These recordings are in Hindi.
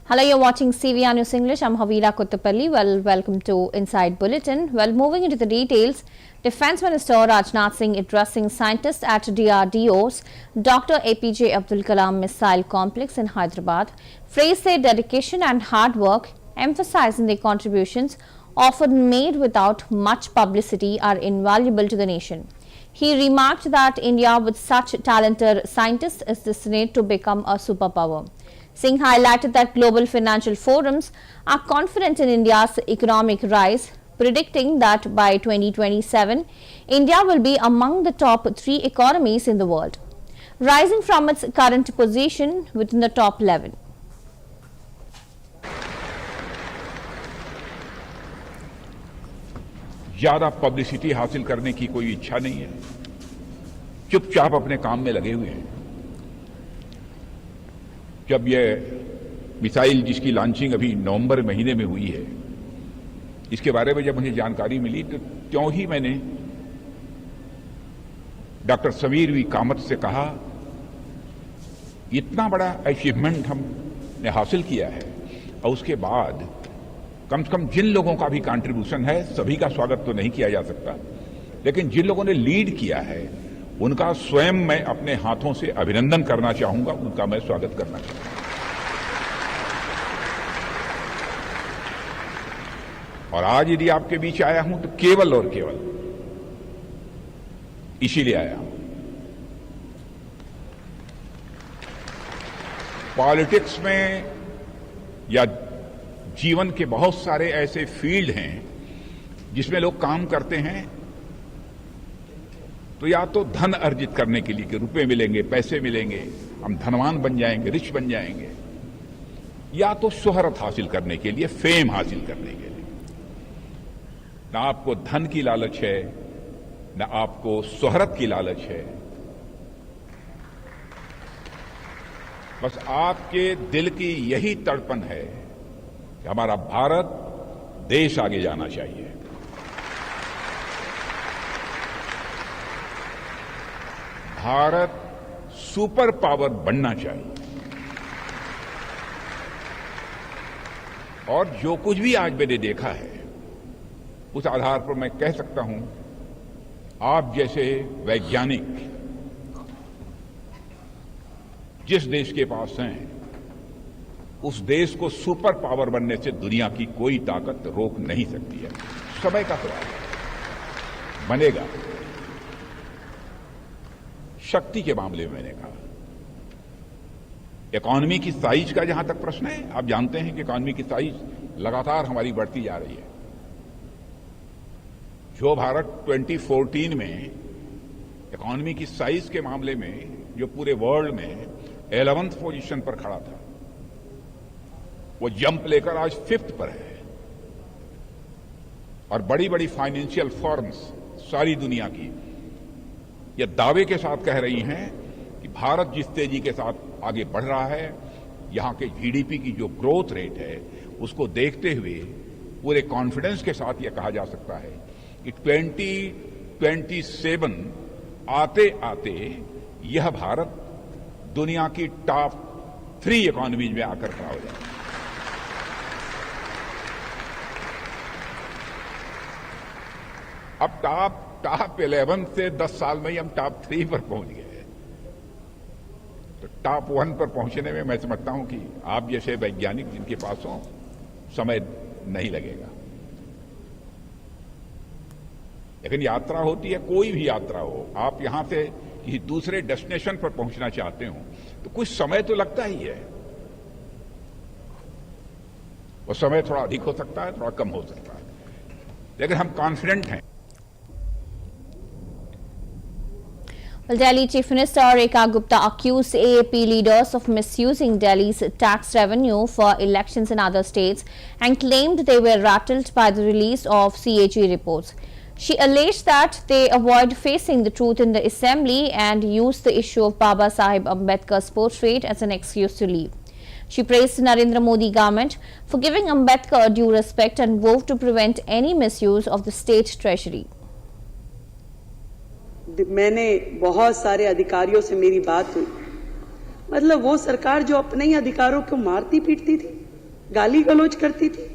Hello, you're watching CVR News English. I'm Havila Kottapalli. Welcome to Inside Bulletin. Moving into the details, Defence Minister Rajnath Singh addressing scientists at DRDO's Dr. APJ Abdul Kalam Missile Complex in Hyderabad praised their dedication and hard work, emphasizing their contributions, often made without much publicity, are invaluable to the nation. He remarked that India, with such talented scientists, is destined to become a superpower. Singh highlighted that global financial forums are confident in India's economic rise, predicting that by 2027, India will be among the top 3 economies in the world, rising from its current position within the top 11. ज्यादा पब्लिसिटी हासिल करने की कोई इच्छा नहीं है, चुपचाप अपने काम में लगे हुए हैं। जब ये मिसाइल जिसकी लॉन्चिंग अभी नवंबर महीने में हुई है, इसके बारे में जब मुझे जानकारी मिली तो त्यों ही मैंने डॉक्टर समीर वी कामत से कहा, इतना बड़ा अचीवमेंट हमने हासिल किया है और उसके बाद कम से कम जिन लोगों का भी कंट्रीब्यूशन है, सभी का स्वागत तो नहीं किया जा सकता, लेकिन जिन लोगों ने लीड किया है उनका स्वयं मैं अपने हाथों से अभिनंदन करना चाहूंगा, उनका मैं स्वागत करना चाहूंगा। और आज यदि आपके बीच आया हूं तो केवल और केवल इसीलिए आया हूं। पॉलिटिक्स में या जीवन के बहुत सारे ऐसे फील्ड हैं जिसमें लोग काम करते हैं तो या तो धन अर्जित करने के लिए कि रुपए मिलेंगे, पैसे मिलेंगे, हम धनवान बन जाएंगे, रिच बन जाएंगे, या तो शोहरत हासिल करने के लिए, फेम हासिल करने के लिए। ना आपको धन की लालच है, ना आपको शोहरत की लालच है, बस आपके दिल की यही तड़पन है कि हमारा भारत देश आगे जाना चाहिए। भारत सुपर पावर बनना चाहिए। और जो कुछ भी आज मैंने देखा है उस आधार पर मैं कह सकता हूं, आप जैसे वैज्ञानिक जिस देश के पास हैं, उस देश को सुपर पावर बनने से दुनिया की कोई ताकत रोक नहीं सकती है। समय का सवाल है, बनेगा। शक्ति के मामले में मैंने कहा, इकॉनमी की साइज का जहां तक प्रश्न है, आप जानते हैं कि इकॉनमी की साइज लगातार हमारी बढ़ती जा रही है। जो भारत 2014 में इकॉनमी की साइज के मामले में जो पूरे वर्ल्ड में 11th पोजीशन पर खड़ा था, वो जंप लेकर आज 5th पर है। और बड़ी बड़ी फाइनेंशियल फर्म्स सारी दुनिया की ये दावे के साथ कह रही हैं कि भारत जिस तेजी के साथ आगे बढ़ रहा है, यहां के जीडीपी की जो ग्रोथ रेट है, उसको देखते हुए पूरे कॉन्फिडेंस के साथ यह कहा जा सकता है कि 2027 आते आते यह भारत दुनिया की टॉप 3 इकोनॉमीज में आकर खड़ा हो जाए। अब टॉप 11 से 10 साल में ही हम टॉप 3 पर पहुंच गए, तो टॉप 1 पर पहुंचने में मैं समझता हूं कि आप जैसे वैज्ञानिक जिनके पास हो, समय नहीं लगेगा। लेकिन यात्रा होती है, कोई भी यात्रा हो, आप यहां से किसी दूसरे डेस्टिनेशन पर पहुंचना चाहते हो तो कुछ समय तो लगता ही है। वो समय थोड़ा अधिक हो सकता है, थोड़ा कम हो सकता है, लेकिन हम कॉन्फिडेंट हैं। Well, Delhi Chief Minister Rekha Gupta accused AAP leaders of misusing Delhi's tax revenue for elections in other states and claimed they were rattled by the release of CAG reports. She alleged that they avoid facing the truth in the assembly and used the issue of Baba Sahib Ambedkar's portrait as an excuse to leave. She praised the Narendra Modi government for giving Ambedkar due respect and vowed to prevent any misuse of the state treasury. मैंने बहुत सारे अधिकारियों से मेरी बात हुई, मतलब वो सरकार जो अपने ही अधिकारों को मारती पीटती थी, गाली गलौज करती थी।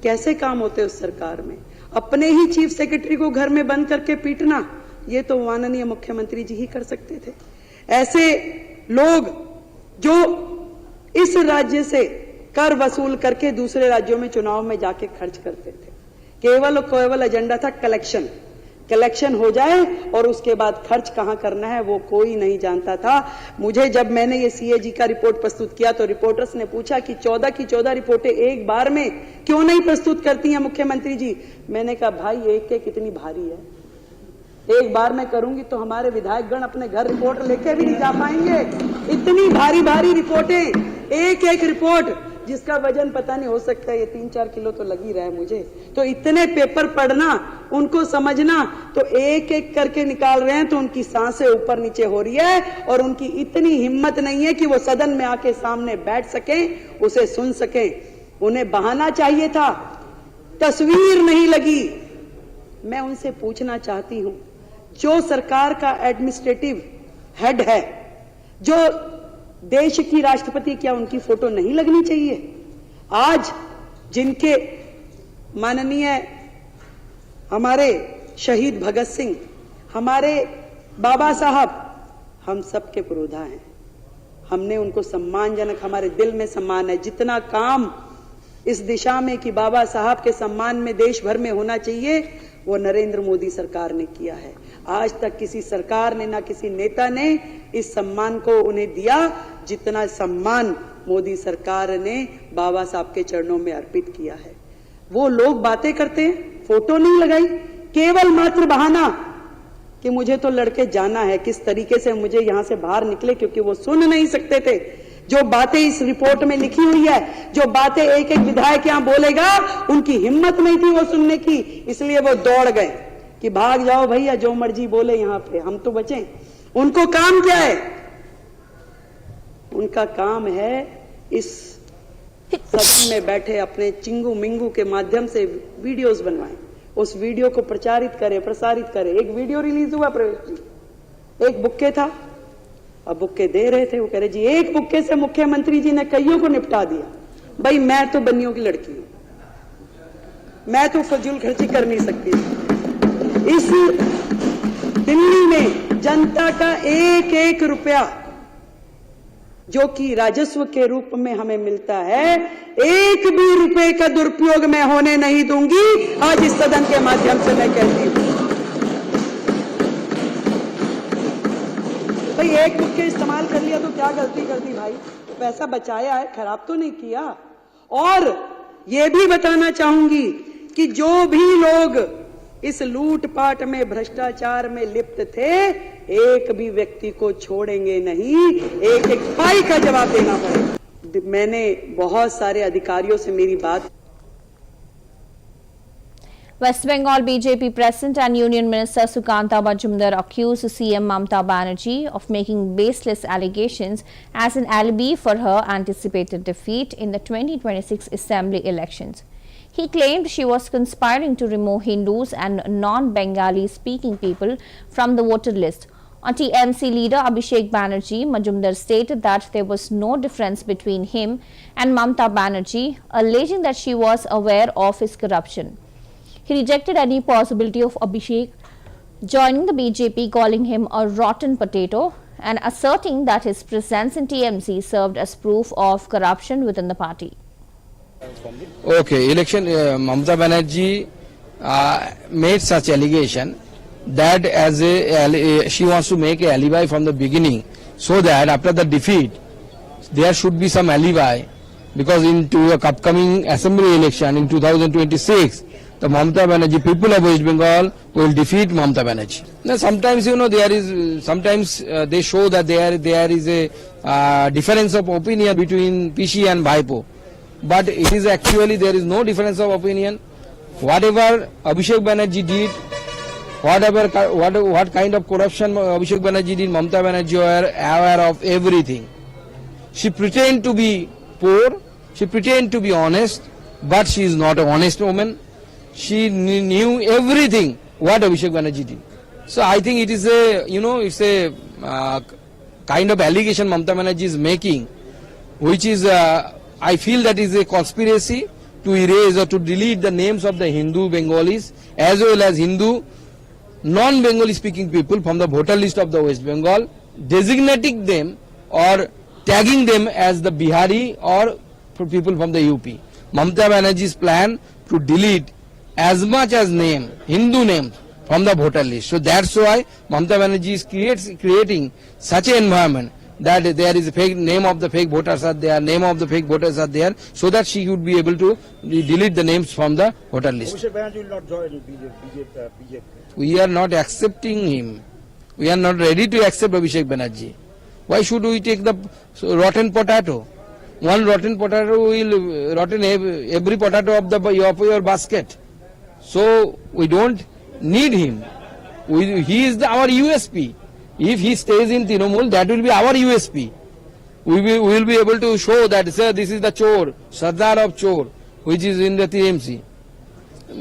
कैसे काम होते उस सरकार में? अपने ही चीफ सेक्रेटरी को घर में बंद करके पीटना, ये तो माननीय मुख्यमंत्री जी ही कर सकते थे। ऐसे लोग जो इस राज्य से कर वसूल करके दूसरे राज्यों में चुनाव में जाके खर्च करते थे, केवल एजेंडा था कलेक्शन हो जाए और उसके बाद खर्च कहां करना है वो कोई नहीं जानता था। मुझे जब मैंने ये सीएजी का रिपोर्ट प्रस्तुत किया तो रिपोर्टर्स ने पूछा कि 14 की 14 रिपोर्टें एक बार में क्यों नहीं प्रस्तुत करती हैं मुख्यमंत्री जी? मैंने कहा भाई एक एक इतनी भारी है, एक बार में करूंगी तो हमारे विधायकगण अपने घर रिपोर्ट लेके भी नहीं जा पाएंगे। इतनी भारी भारी रिपोर्टें, एक एक रिपोर्ट जिसका वजन पता नहीं, हो सकता है ये 3-4 किलो तो लग ही रहा है मुझे। तो इतने पेपर पढ़ना, उनको समझना, तो एक एक करके निकाल रहे हैं तो उनकी सांसें ऊपर नीचे हो रही है और उनकी इतनी हिम्मत नहीं है कि वो सदन में आके सामने बैठ सके, उसे सुन सके। उन्हें बहाना चाहिए था, तस्वीर नहीं लगी। मैं उनसे पूछना चाहती हूं, जो सरकार का एडमिनिस्ट्रेटिव हेड है, जो देश की राष्ट्रपति, क्या उनकी फोटो नहीं लगनी चाहिए? आज जिनके माननीय हमारे शहीद भगत सिंह, हमारे बाबा साहब, हम सबके पुरोधा हैं। हमने उनको सम्मानजनक, हमारे दिल में सम्मान है। जितना काम इस दिशा में कि बाबा साहब के सम्मान में देश भर में होना चाहिए, वो नरेंद्र मोदी सरकार ने किया है। आज तक किसी सरकार ने, ना किसी नेता ने इस सम्मान को उन्हें दिया जितना सम्मान मोदी सरकार ने बाबा साहब के चरणों में अर्पित किया है। वो लोग बातें करते हैं, फोटो नहीं लगाई, केवल मात्र बहाना कि मुझे तो लड़के जाना है। किस तरीके से मुझे यहां से बाहर निकले, क्योंकि वो सुन नहीं सकते थे जो बातें इस रिपोर्ट में लिखी हुई है, जो बातें एक एक विधायक यहां बोलेगा, उनकी हिम्मत नहीं थी वो सुनने की, इसलिए वो दौड़ गए कि भाग जाओ भैया, जो मर्जी बोले यहां पे, हम तो बचे। उनको काम क्या है? उनका काम है इस सदन में बैठे अपने चिंगू मिंगू के माध्यम से वीडियोस बनवाएं, उस वीडियो को प्रचारित करे, प्रसारित करे। एक वीडियो रिलीज हुआ प्रवेश जी, एक बुक्के था, अब बुक्के दे रहे थे, वो कह रहे जी एक बुक्के से मुख्यमंत्री जी ने कईयों को निपटा दिया। भाई मैं तो बनियों की लड़की हूं, मैं तो फजूल खर्ची कर नहीं सकती। इस दिल्ली में जनता का एक एक रुपया जो कि राजस्व के रूप में हमें मिलता है, एक भी रुपए का दुरुपयोग मैं होने नहीं दूंगी। आज इस सदन के माध्यम से मैं कहती हूं, भाई एक बुक्के इस्तेमाल कर लिया तो क्या गलती कर दी भाई? पैसा बचाया है, खराब तो नहीं किया। और ये भी बताना चाहूंगी कि जो भी लोग इस लूटपाट में, भ्रष्टाचार में लिप्त थे, एक भी व्यक्ति को छोड़ेंगे नहीं, एक एक पाई का जवाब देना पड़ेगा। मैंने बहुत सारे अधिकारियों से मेरी बात। West Bengal BJP President and Union Minister Sukanta Majumdar accused CM Mamata Banerjee of making baseless allegations as an alibi for her anticipated defeat in the 2026 Assembly elections. He claimed she was conspiring to remove Hindus and non-Bengali speaking people from the voter list. On TMC leader Abhishek Banerjee, Majumdar stated that there was no difference between him and Mamata Banerjee, alleging that she was aware of his corruption. He rejected any possibility of Abhishek joining the BJP, calling him a rotten potato and asserting that his presence in TMC served as proof of corruption within the party. Okay, election, Mamata Banerjee made such allegation that she wants to make a alibi from the beginning, so that after the defeat there should be some alibi, because into the upcoming assembly election in 2026 the Mamata Banerjee, people of West Bengal will defeat Mamata Banerjee. Now sometimes there is, sometimes they show that there is a difference of opinion between PC and Bhaipo. But it is actually, there is no difference of opinion. Whatever Abhishek Banerjee did, what kind of corruption Abhishek Banerjee did, Mamata Banerjee were aware of everything. She pretend to be poor, she pretend to be honest, but she is not an honest woman. She knew everything what Abhishek Banerjee did. So I think it is a, it's a kind of allegation Mamata Banerjee is making, which is I feel that is a conspiracy to erase or to delete the names of the Hindu Bengalis as well as Hindu non-Bengali speaking people from the voter list of the West Bengal, designating them or tagging them as the Bihari or for people from the UP. Mamata Banerjee's plan to delete as much as name, Hindu names from the voter list. So that's why Mamata Banerjee is creating such an environment that there is a fake name of the fake voters are there, name of the fake voters are there, so that she would be able to delete the names from the voter list. Abhishek Banerjee will not join BJP. We are not accepting him. We are not ready to accept Abhishek Banerjee. Why should we take the rotten potato? One rotten potato will rotten every potato of your basket. So we don't need him. He is our USP. If he stays in Trinamool, that will be our USP. We will be able to show that, sir, this is the chore, Sardar of chore, which is in the TMC.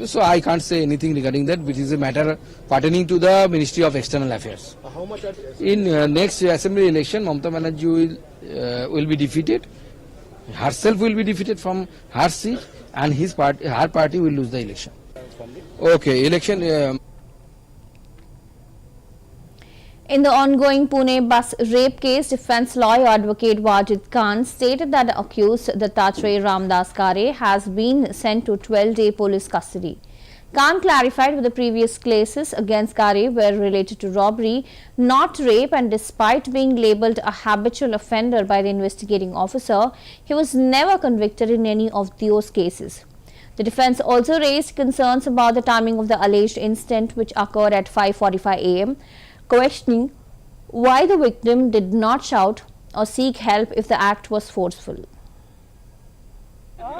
So I can't say anything regarding that, which is a matter pertaining to the Ministry of External Affairs. How much? In next assembly election, Mamata Banerjee will be defeated. Herself will be defeated from her seat, and her party will lose the election. Okay, election. In the ongoing Pune bus rape case, defense lawyer advocate Wajid Khan stated that the accused Dattatreya Ramdas Kare has been sent to 12-day police custody. Khan clarified that the previous cases against Kare were related to robbery, not rape, and despite being labelled a habitual offender by the investigating officer, he was never convicted in any of those cases. The defense also raised concerns about the timing of the alleged incident, which occurred at 5:45 a.m., questioning why the victim did not shout or seek help if the act was forceful.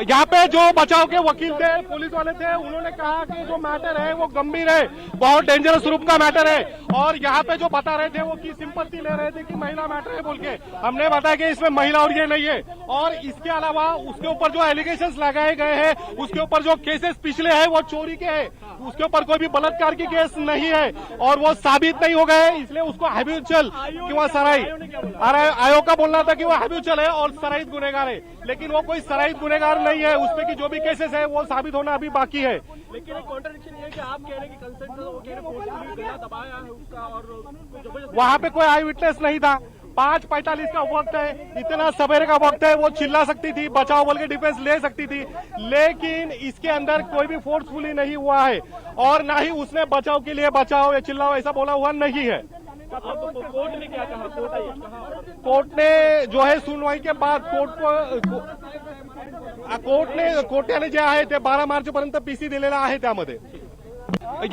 यहाँ पे जो बचाव के वकील थे, पुलिस वाले थे, उन्होंने कहा कि जो मैटर है वो गंभीर है, बहुत डेंजरस रूप का मैटर है, और यहाँ पे जो बता रहे थे वो की सिंपैथी ले रहे थे कि महिला मैटर है बोल के। हमने बताया कि इसमें महिला और ये नहीं है, और इसके अलावा उसके ऊपर जो एलिगेशंस लगाए गए हैं, उसके ऊपर जो केसेस पिछले हैं वो चोरी के हैं, उसके ऊपर कोई भी बलात्कार की केस नहीं है, और वो साबित नहीं हो गए, इसलिए उसको हैबिचुअल कि वह सराई आयोग का बोलना था कि वो हैबिचुअल है और सराइत गुनेगार है, लेकिन वो कोई सराइत गुनेगार नहीं है, उसपे की जो भी केसेस है वो साबित होना अभी बाकी है। लेकिन एक कॉन्ट्रडिक्शन ये कि आप कह रहे हैं कि कंसेंट वो कह रहे हैं गला दबाया है उसका, और वहाँ पे कोई आई विटनेस नहीं था। 5:45 का वक्त है, इतना सवेरे का वक्त है, वो चिल्ला सकती थी, बचाव बल की डिफेंस ले सकती थी, लेकिन इसके अंदर कोई भी फोर्सफुली नहीं हुआ है, और ना ही उसने बचाव के लिए बचाओ या चिल्लाओ ऐसा बोला हुआ नहीं है। कोर्ट ने क्या कहा? कोर्ट ने जो है सुनवाई के बाद कोर्टाने जे आहे ते 12 मार्चपर्यंत पीसी दिलेला आहे। त्यामध्ये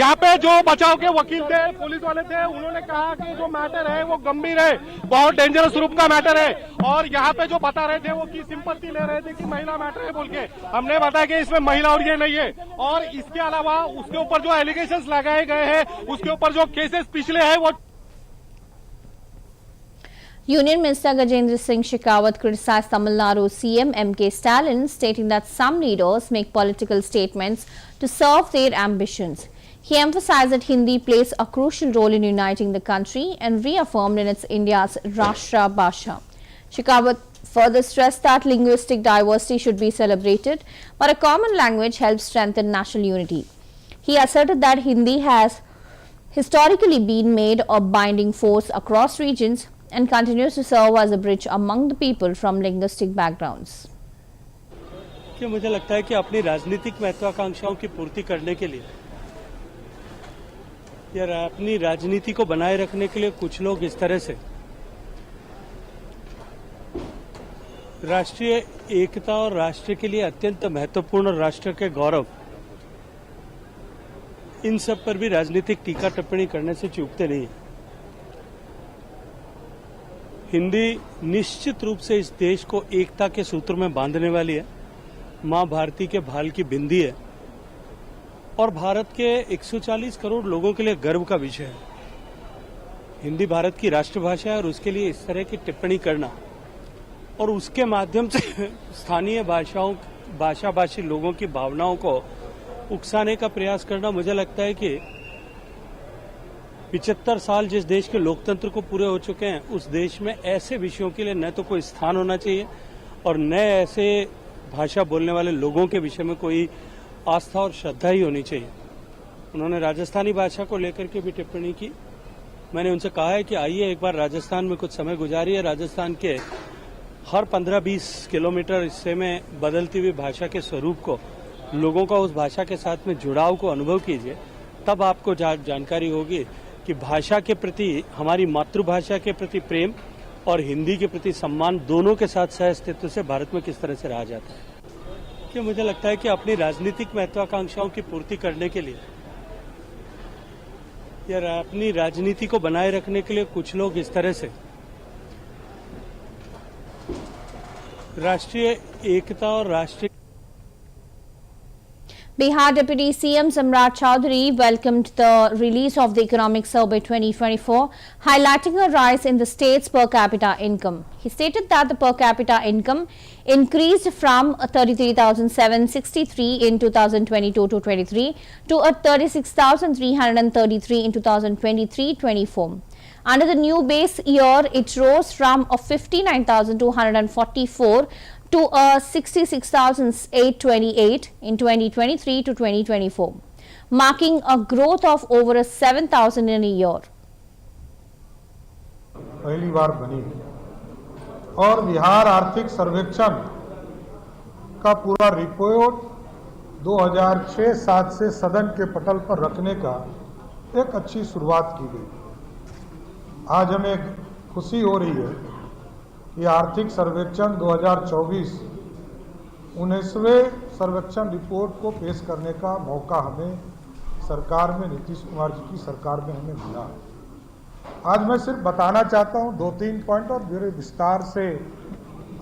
यहाँ पे जो बचाव के वकील थे, पुलिस वाले थे, उन्होंने कहा कि जो मैटर है वो गंभीर है, बहुत डेंजरस रूप का मैटर है, और यहाँ पे जो बता रहे थे वो की सिंपैथी ले रहे थे कि महिला मैटर है बोल के। हमने बताया कि इसमें महिला और ये नहीं है, और इसके अलावा उसके ऊपर जो एलिगेशंस लगाए गए हैं, उसके ऊपर जो केसेस पिछले हैं वो। Union Minister Gajendra Singh Shekhawat criticized Tamil Nadu CM M.K. Stalin, stating that some leaders make political statements to serve their ambitions. He emphasized that Hindi plays a crucial role in uniting the country and reaffirmed in its India's Rashtra Bhasha. Shekhawat further stressed that linguistic diversity should be celebrated, but a common language helps strengthen national unity. He asserted that Hindi has historically been made a binding force across regions and continues to serve as a bridge among the people from linguistic backgrounds. कि मुझे लगता है कि अपनी राजनीतिक महत्वाकांक्षाओं की पूर्ति करने के लिए या अपनी राजनीति को बनाए रखने के लिए कुछ लोग इस तरह से राष्ट्रीय एकता और राष्ट्र के लिए अत्यंत महत्वपूर्ण राष्ट्र के गौरव, इन सब पर भी राजनीतिक टीका टिप्पणी करने से चूकते नहीं। हिंदी निश्चित रूप से इस देश को एकता के सूत्र में बांधने वाली है, मां भारती के भाल की बिंदी है, और भारत के 140 करोड़ लोगों के लिए गर्व का विषय है। हिंदी भारत की राष्ट्रभाषा है, और उसके लिए इस तरह की टिप्पणी करना और उसके माध्यम से स्थानीय भाषाभाषी लोगों की भावनाओं को उकसाने का प्रयास करना, मुझे लगता है कि 75 साल जिस देश के लोकतंत्र को पूरे हो चुके हैं, उस देश में ऐसे विषयों के लिए न तो कोई स्थान होना चाहिए और न ऐसे भाषा बोलने वाले लोगों के विषय में कोई आस्था और श्रद्धा ही होनी चाहिए। उन्होंने राजस्थानी भाषा को लेकर के भी टिप्पणी की। मैंने उनसे कहा है कि आइए एक बार राजस्थान में कुछ समय गुजारिए, राजस्थान के हर 15-20 किलोमीटर हिस्से में बदलती हुई भाषा के स्वरूप को, लोगों का उस भाषा के साथ में जुड़ाव को अनुभव कीजिए, तब आपको जानकारी होगी कि भाषा के प्रति, हमारी मातृभाषा के प्रति प्रेम और हिंदी के प्रति सम्मान दोनों के साथ सह अस्तित्व से भारत में किस तरह से रहा जाता है। कि मुझे लगता है कि अपनी राजनीतिक महत्वाकांक्षाओं की पूर्ति करने के लिए या अपनी राजनीति को बनाए रखने के लिए कुछ लोग इस तरह से राष्ट्रीय एकता और राष्ट्रीय Bihar Deputy CM Samrat Chaudhary welcomed the release of the Economic Survey 2024, highlighting a rise in the state's per capita income. He stated that the per capita income increased from 33,763 in 2022-23 to 36,333 in 2023-24. Under the new base year, it rose from 59,244 to 66,828 in 2023 to 2024, marking a growth of over 7,000 in a year. पहली बार बनी और बिहार आर्थिक सर्वेक्षण का पूरा रिपोर्ट 2006-07 से सदन के पटल पर रखने का एक अच्छी शुरुआत की गई। आज हमें खुशी हो रही है कि आर्थिक सर्वेक्षण 2024 19वें सर्वेक्षण रिपोर्ट को पेश करने का मौका हमें सरकार में, नीतीश कुमार जी की सरकार में हमें मिला। आज मैं सिर्फ बताना चाहता हूं 2-3 पॉइंट और मेरे विस्तार से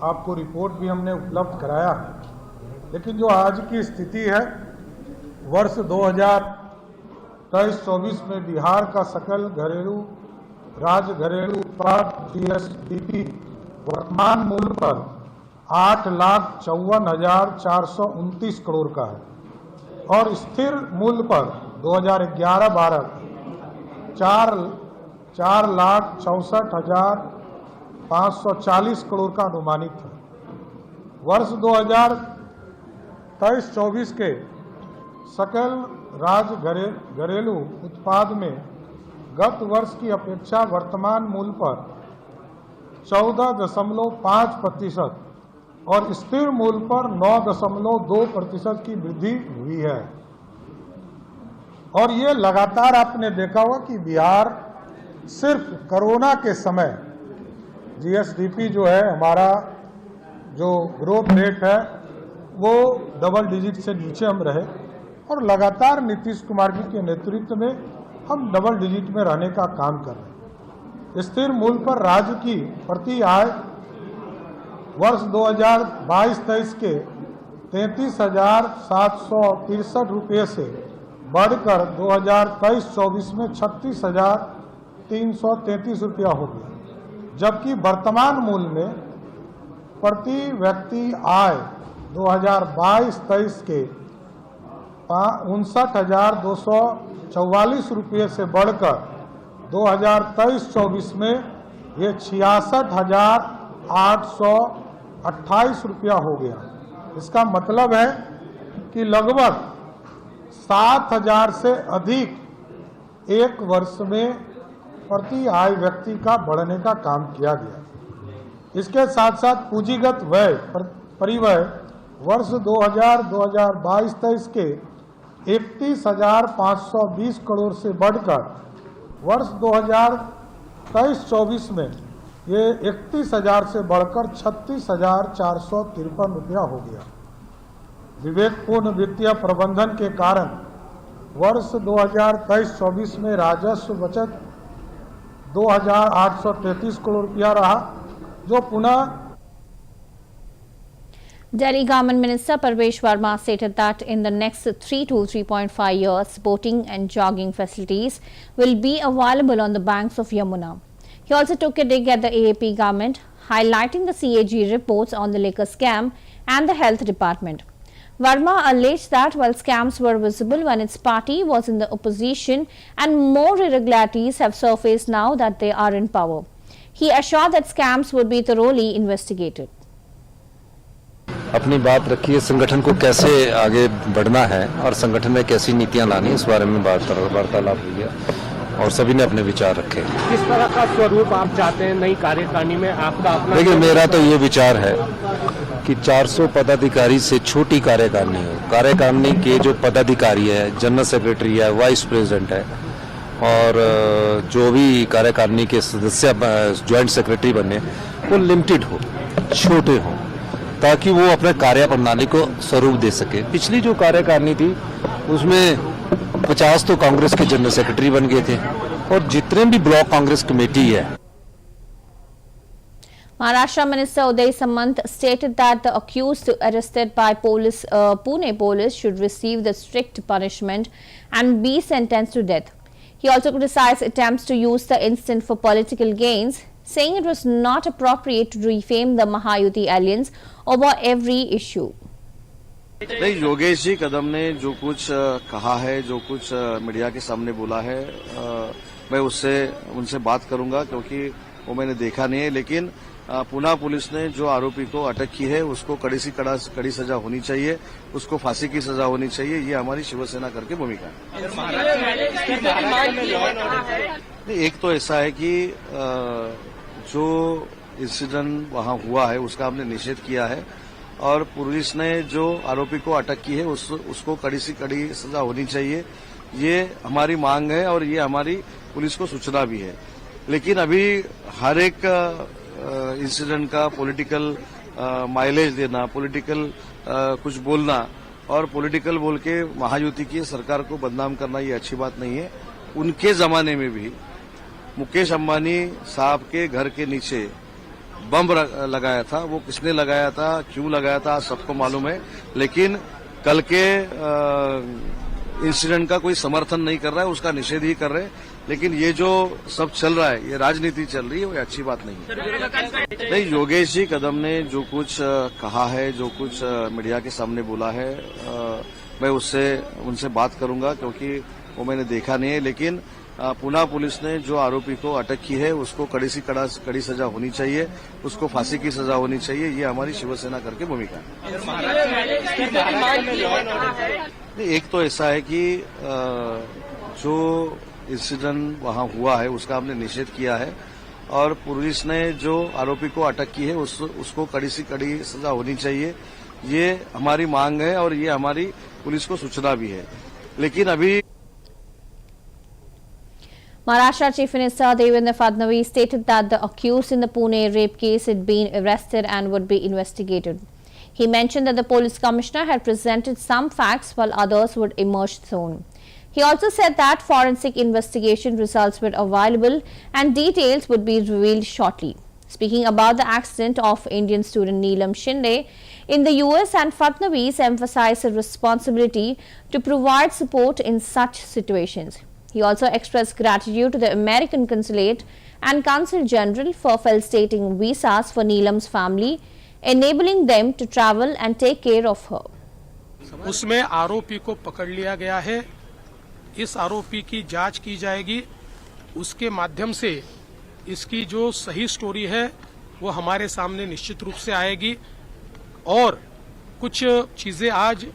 आपको रिपोर्ट भी हमने उपलब्ध कराया है। लेकिन जो आज की स्थिति है, वर्ष 2023-24 में बिहार का सकल राज्य घरेलू उत्पाद GSDP वर्तमान मूल्य पर 8,54,429 करोड़ का है और स्थिर मूल्य पर 2011-12 4,64,540 करोड़ का अनुमानित है। वर्ष 2023-24 के सकल राज्य घरेलू उत्पाद में गत वर्ष की अपेक्षा वर्तमान मूल्य पर 14.5% और स्थिर मूल्य पर 9.2% की वृद्धि हुई है। और ये लगातार आपने देखा होगा कि बिहार सिर्फ कोरोना के समय GSDP जो है, हमारा जो ग्रोथ रेट है वो डबल डिजिट से नीचे हम रहे और लगातार नीतीश कुमार जी के नेतृत्व में हम डबल डिजिट में रहने का काम कर रहे हैं। स्थिर मूल्य पर राज्य की प्रति आय वर्ष 2022-23 के 33,763 रुपये से बढ़कर 2023-24 में 36,333 रुपया हो गया, जबकि वर्तमान मूल्य में प्रति व्यक्ति आय 2022-23 के 59,244 रुपये से बढ़कर 2023-24 में ये 66,828 रुपया हो गया। इसका मतलब है कि लगभग 7,000 से अधिक एक वर्ष में प्रति आय व्यक्ति का बढ़ने का काम किया गया। इसके साथ साथ पूंजीगत व्यय परिव्यय वर्ष 2022-23 के 31,520 करोड़ से बढ़कर वर्ष 2023-24 में ये 31,000 से बढ़कर 36,453 रुपया हो गया। विवेकपूर्ण वित्तीय प्रबंधन के कारण वर्ष 2023-24 में राजस्व बचत 2,833 करोड़ रुपया रहा, जो पुनः Delhi Government Minister Parvesh Verma stated that in the next 3 to 3.5 years, boating and jogging facilities will be available on the banks of Yamuna. He also took a dig at the AAP government, highlighting the CAG reports on the liquor scam and the health department. Verma alleged that while scams were visible when its party was in the opposition and more irregularities have surfaced now that they are in power. He assured that scams would be thoroughly investigated. अपनी बात रखी है, संगठन को कैसे आगे बढ़ना है और संगठन में कैसी नीतियां लानी, इस बारे में वार्तालाप हुई है और सभी ने अपने विचार रखे। किस तरह का स्वरूप आप चाहते हैं नई कार्यकारिणी में? आपका अपना देखिए, मेरा तो ये विचार है कि 400 पदाधिकारी से छोटी कार्यकारिणी हो। कार्यकारिणी के जो पदाधिकारी है, जनरल सेक्रेटरी है, वाइस प्रेसिडेंट है और जो भी कार्यकारिणी के सदस्य ज्वाइंट सेक्रेटरी बने, वो लिमिटेड हो, छोटे हों, ताकि वो अपने कार्य प्रणाली को स्वरूप दे सके। पिछली जो कार्यकारिणी थी उसमें 50 तो कांग्रेस के जनरल सेक्रेटरी बन गए थे और जितने भी ब्लॉक कांग्रेस कमेटी है। Maharashtra Minister Uday Samant stated that the accused arrested by Pune police should receive the strict punishment and be sentenced to death. He also criticized attempts to use the incident for political gains, saying it was not appropriate to defame the Mahayuti alliance over every issue. नहीं, योगेश जी कदम ने जो कुछ कहा है, जो कुछ मीडिया के सामने बोला है, मैं उनसे बात करूंगा क्योंकि वो मैंने देखा नहीं है। लेकिन पुणे पुलिस ने जो आरोपी को अटक की है उसको कड़ी सजा होनी चाहिए, उसको फांसी की सजा होनी चाहिए। ये हमारी शिवसेना करके भूमिका है। एक तो ऐसा है कि जो इंसिडेंट वहां हुआ है उसका हमने निषेध किया है और पुलिस ने जो आरोपी को अटक की है उसको कड़ी से कड़ी सजा होनी चाहिए। ये हमारी मांग है और ये हमारी पुलिस को सूचना भी है। लेकिन अभी हर एक इंसिडेंट का पॉलिटिकल माइलेज देना, पॉलिटिकल कुछ बोलना और पॉलिटिकल बोल के महायुति की सरकार को बदनाम करना ये अच्छी बात नहीं है। उनके जमाने में भी मुकेश अंबानी साहब के घर के नीचे बम लगाया था। वो किसने लगाया था, क्यों लगाया था, सबको मालूम है। लेकिन कल के इंसिडेंट का कोई समर्थन नहीं कर रहा है, उसका निषेध ही कर रहे हैं। लेकिन ये जो सब चल रहा है, ये राजनीति चल रही है, वो अच्छी बात नहीं है। नहीं, योगेश जी कदम ने जो कुछ कहा है, जो कुछ मीडिया के सामने बोला है, मैं उनसे बात करूंगा क्योंकि वो मैंने देखा नहीं है। लेकिन पुणे पुलिस ने जो आरोपी को अटक की है उसको कड़ी सजा होनी चाहिए, उसको फांसी की सजा होनी चाहिए। ये हमारी शिवसेना करके भूमिका है। एक तो ऐसा है कि जो इंसिडेंट वहां हुआ है उसका हमने निषेध किया है और पुलिस ने जो आरोपी को अटक की है उसको कड़ी से कड़ी सजा होनी चाहिए। ये हमारी मांग है और ये हमारी पुलिस को सूचना भी है। लेकिन अभी Maharashtra Chief Minister Devendra Fadnavis stated that the accused in the Pune rape case had been arrested and would be investigated. He mentioned that the police commissioner had presented some facts while others would emerge soon. He also said that forensic investigation results were available and details would be revealed shortly. Speaking about the accident of Indian student Neelam Shinde in the US, and Fadnavis emphasized the responsibility to provide support in such situations. He also expressed gratitude to the American Consulate and Consul General for facilitating visas for Neelam's family, enabling them to travel and take care of her. उसमें आरोपी को पकड़ लिया गया है। इस आरोपी की जांच की जाएगी। उसके माध्यम से इसकी जो सही स्टोरी है वो हमारे सामने निश्चित रूप से आएगी और कुछ चीजें आज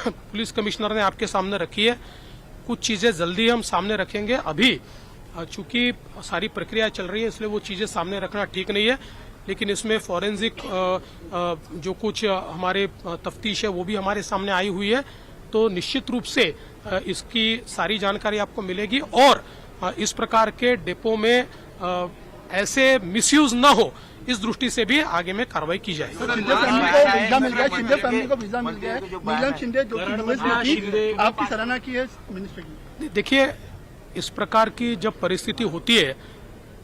पुलिस कमिश्नर ने आपके सामने रखी है, कुछ चीजें जल्दी हम सामने रखेंगे। अभी चूंकि सारी प्रक्रिया चल रही है इसलिए वो चीजें सामने रखना ठीक नहीं है। लेकिन इसमें फॉरेंसिक जो कुछ हमारे तफ्तीश है वो भी हमारे सामने आई हुई है, तो निश्चित रूप से इसकी सारी जानकारी आपको मिलेगी और इस प्रकार के डिपो में ऐसे मिसयूज न हो, इस दृष्टि से भी आगे में कार्रवाई की जाएगी। शिंदे फैमिली को वीजा मिल गया है। नीलम शिंदे जो कि यूएस में थी, आपकी सराहना की है मिनिस्टर की। देखिए, इस प्रकार की जब परिस्थिति होती है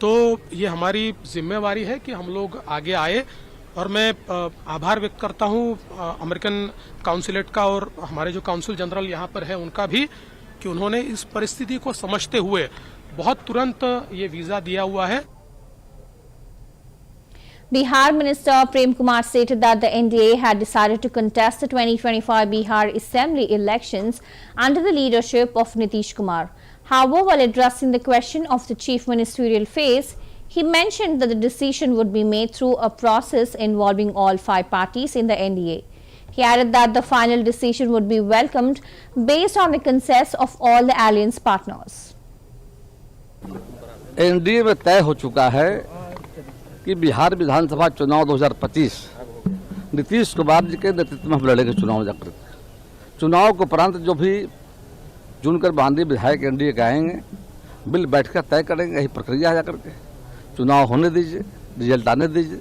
तो ये हमारी जिम्मेवारी है कि हम लोग आगे आए और मैं आभार व्यक्त करता हूँ अमेरिकन काउंसिलेट का और हमारे जो काउंसिल जनरल यहाँ पर है उनका भी, कि उन्होंने इस परिस्थिति को समझते हुए बहुत तुरंत ये वीजा दिया हुआ है। Bihar Minister Prem Kumar stated that the NDA had decided to contest the 2025 Bihar Assembly elections under the leadership of Nitish Kumar. However, while addressing the question of the chief ministerial phase, he mentioned that the decision would be made through a process involving all 5 parties in the NDA. He added that the final decision would be welcomed based on the consent of all the alliance partners. NDA में तय हो चुका है कि बिहार विधानसभा चुनाव 2025 नीतीश कुमार जी के नेतृत्व में हम लड़ेंगे चुनाव जाकर। चुनाव के उपरांत जो भी चुनकर बांधे विधायक एनडीए के आएंगे, बिल बैठकर तय करेंगे, यही प्रक्रिया है जाकर के। चुनाव होने दीजिए, रिजल्ट आने दीजिए,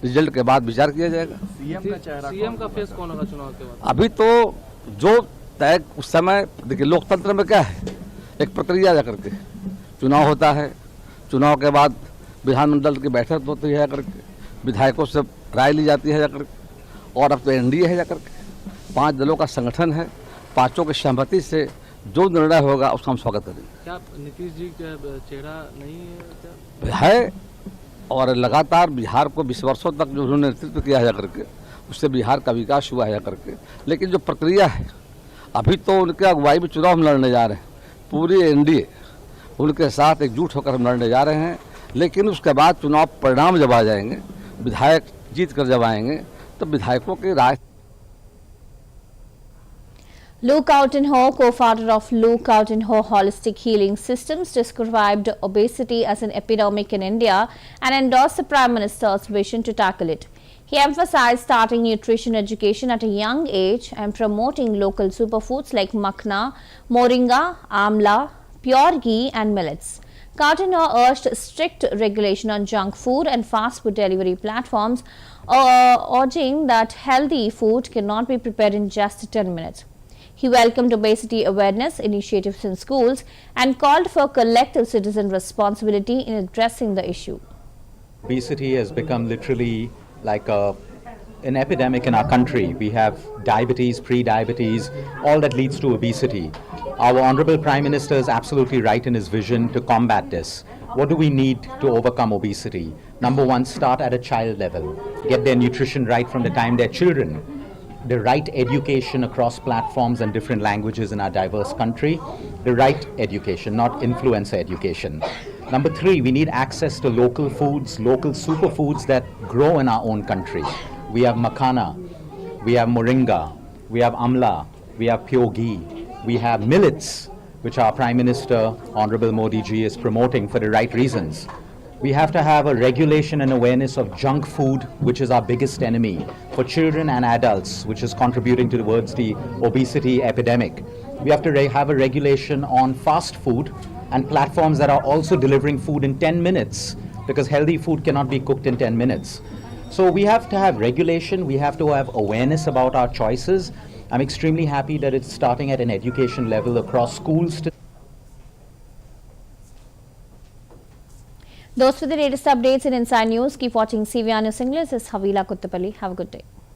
रिजल्ट के बाद विचार किया जाएगा। सीएम का फेस कौन होगा चुनाव के बाद? अभी तो जो तय उस समय देखिए, लोकतंत्र में क्या है, एक प्रक्रिया जाकर के चुनाव होता है, चुनाव के बाद विधानमंडल की बैठक होती है जाकर के, विधायकों से राय ली जाती है जाकर के, और अब तो एनडीए है जाकर के, 5 दलों का संगठन है, पांचों की सहमति से जो निर्णय होगा उसका हम स्वागत करेंगे। क्या नीतीश जी का चेहरा नहीं है क्या? है, और लगातार बिहार को 20 वर्षों तक जो उन्होंने नेतृत्व किया है करके, उससे बिहार का विकास हुआ है करके। लेकिन जो प्रक्रिया है, अभी तो उनके अगुवाई में चुनाव हम लड़ने जा रहे हैं, पूरी एनडीए उनके साथ एकजुट होकर हम लड़ने जा रहे हैं। लेकिन उसके बाद चुनाव परिणाम जब आ जाएंगे, विधायक जीत कर जब आएंगे, तो विधायकों की राय। Lou Cowdenho, co-founder of Lou Cowdenho Holistic Healing Systems, described obesity as an epidemic in India and endorsed the Prime Minister's vision to tackle it. He emphasized starting nutrition education at a young age and promoting local superfoods like makhna, moringa, amla, pure ghee and millets. Cowdenho urged strict regulation on junk food and fast food delivery platforms, urging that healthy food cannot be prepared in just 10 minutes. He welcomed obesity awareness initiatives in schools and called for collective citizen responsibility in addressing the issue. Obesity has become literally like an epidemic in our country. We have diabetes, pre-diabetes, all that leads to obesity. Our Honorable Prime Minister is absolutely right in his vision to combat this. What do we need to overcome obesity? Number one, start at a child level. Get their nutrition right from the time they're children. The right education across platforms and different languages in our diverse country. The right education, not influencer education. Number three, we need access to local foods, local superfoods that grow in our own country. We have makhana, we have moringa, we have amla, we have pure ghee, we have millets, which our Prime Minister, Honorable Modi ji, is promoting for the right reasons. We have to have a regulation and awareness of junk food, which is our biggest enemy for children and adults, which is contributing towards the obesity epidemic. We have to have a regulation on fast food and platforms that are also delivering food in 10 minutes, because healthy food cannot be cooked in 10 minutes. So we have to have regulation, we have to have awareness about our choices. I'm extremely happy that it's starting at an education level across schools. Those were the latest updates in Inside News. Keep watching CVR News English. This is Havila Kuttapalli. Have a good day.